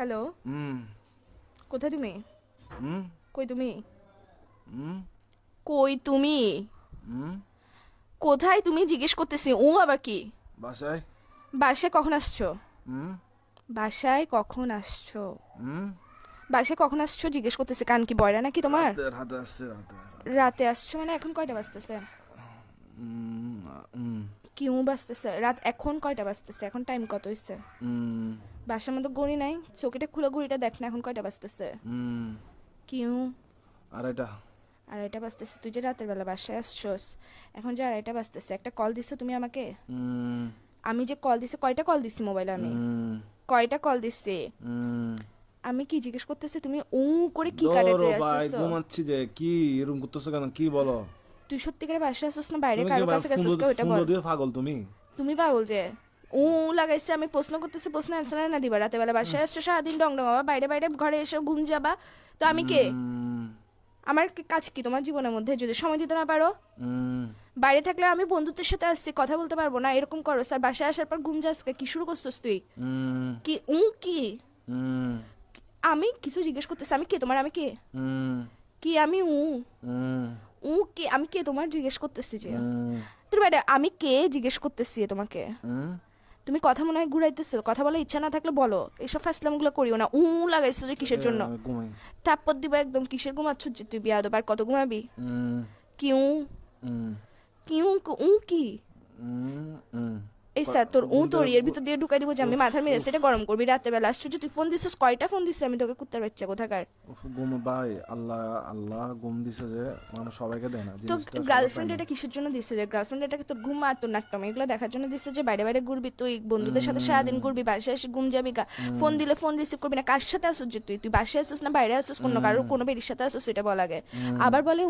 Hello, হুম কোথায় তুমি? হুম কই তুমি? হুম কই তুমি? হুম কোথায় তুমি জিজ্ঞেস করতেছি। ও আবার কি? বাসায়। বাসায় কখন আসছো? হুম বাসায় কখন আসছো? হুম বাসায় কখন আসছো জিজ্ঞেস করতেছি। কান কি বয়রা নাকি তোমার? রাতে রাতে আসছে রাতে রাতে। রাতে আসছো মানে এখন কয়টা বাজতেছে? হুম হুম কি বাজতেছে রাত? এখন কয়টা বাজতেছে? এখন টাইম কত হইছে? হুম বাসার মধ্যে ঘড়ি নাই? চোখেটা খুলে ঘড়িটা দেখ না, এখন কয়টা বাজতেছে? হুম কি আড়াইটা। আড়াইটা বাজতেছে? তুই যে রাতের বেলা বাসায় আসছোস, এখন যে আড়াইটা বাজতেছে, একটা কল দিছো তুমি আমাকে? হুম আমি যে কল দিছি, কয়টা কল দিছি মোবাইলে আমি? হুম কয়টা কল দিছি? হুম আমি কি জিজ্ঞেস করতেছি, তুমি করে কি কাটাতে ধরো ভাই, যাচ্ছিস? ঘুমাচ্ছি যে। কি এরকম করতেছো কেন? কি বলো? তুই সত্যিকারে বাসায় আসছিস না বাইরে তুমি কি কারো ভাই কাছে ফোন গেছিস? কে ওইটা ফোন বল। দিয়ে পাগল তুমি? তুমি পাগল যে লাগাইছে। আমি প্রশ্ন করতেছি, প্রশ্ন অ্যান্সার না দিবা? রাতে বেলা বাসায় আসছো, সারাদিন ডং ডং আবার বাইরে বাইরে ঘরে এসে ঘুম যাবা। তো আমি কে? হুম আমার কাজ কি তোমার জীবনের মধ্যে যদি সময় দিতে না পারো? হুম বাইরে থাকলে আমি বন্ধুত্বের সাথে আসছি, কথা বলতে পারবো না এরকম করো স্যার? বাসায় আসার পর ঘুম যাস কি শুরু করছিস তুই? হুম কি কি? হুম আমি কিছু জিজ্ঞেস করতেছি, আমি কে তোমার? আমি কে? হুম কি আমি হুম কে? আমি কে তোমার জিজ্ঞেস করতেছি যে? হুম তোর বাইরে আমি কে জিজ্ঞেস করতেছি তোমাকে? হুম তুমি কথা মনে হয় ঘুরাইতেছো। কথা বলার ইচ্ছা না থাকলে বলো, এইসব ফাসলামগুলো করিও না। লাগাইছো যে কিসের জন্য? ঘুমাই। থাপ্পড় দিবা একদম। কিসের ঘুমাচ্ছ যে তুই? বিয়াদব, আর কত ঘুমাবি? হুম কি হুম কি কি? হুম হুম এই স্যার তোর তোর ঘুমটা এর ভিতর দিয়ে ঢুকাই দিব যে আমি উফ মাথার মেরে উফ সেটা গরম করবি রাতে বেলা। আসছো যে তুই ফোন দিছিস, কয়টা ফোন দিছিস আমি তোকে? কুত্তার বাচ্চা কোথাকার। উফ, ঘুম ভাই। আল্লাহ আল্লাহ ঘুম দিছে যে, মানুষ সবাইকে দেয় না তো জিনিসটা, সবার পায় গার্লফ্রেন্ড না। এটা কিসের জন্য দিচ্ছে? যে গার্লফ্রেন্ড এটাকে তোর ঘুম আর তোর নাটকাম এগুলো দেখার জন্য দিচ্ছে যে বাইরে বাইরে ঘুরবি তুই, বন্ধুদের সাথে সারাদিন উম, ঘুরবি, বাসায় এসে ঘুম যাবি গা। ফোন উম, দিলে ফোন রিসিভ করবি না। কার সাথে আসছিস যে তুই? তুই বাসায় আসছিস না বাইরে আসছিস? কোনো কারোর উম, কোনো বেরির সাথে আসছিস সেটা বলা আগে। উম, আবার বলে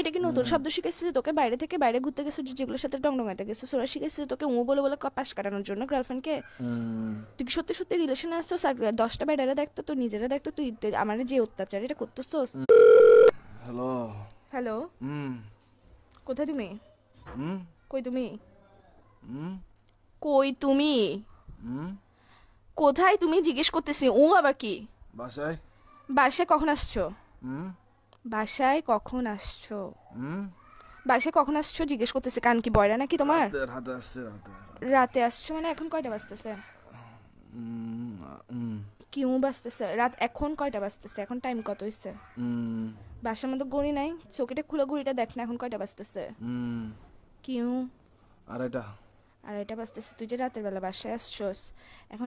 এটা কি নতুন উম, শব্দ শিখেছিস যে তোকে? বাইরে থেকে বাইরে ঘুরতে গেছিস যেগুলোর সাথে ডংডঙাইতে গেছিস, ওরা শিখেছিস তোকে বলে বলে পাশ কাটানোর জন্য গার্লফ্রেন্ডকে? উম। তুই কি সত্যি সত্যি রিলেশনে আসছিস? আর 10টা বেডারে দেখতো, তো নিজেরা দেখতো তুই আমার যে অত্যাচার এটা করতেছিস। হ্যালো। হ্যালো, হুম কোথায় তুমি? হুম কই তুমি? হুম কই তুমি? হুম কোথায় তুমি জিজ্ঞেস করতেছি। আবার কি? বাসায়। বাসায় কখন আসছো? হুম বাসায় কখন আসছো? হুম বাসায় কখন আসছো জিজ্ঞেস করতেছি। কান কি বয়রা নাকি তোমার? রাতে রাতে আসছে রাতে রাতে। রাতে আসছো মানে এখন কয়টা বাজতেছে? হুম হুম কি বাজতেছে রাত? এখন কয়টা বাজতেছে? এখন টাইম কত হইছে? হুম বাসার মধ্যে ঘড়ি নাই? চোখেটা খুলে ঘড়িটা দেখ না, এখন কয়টা বাজতেছে? হুম কি আড়াইটা। আড়াইটা বাজতেছে? তুই যে রাতের বেলা বাসায় আসছোস, এখন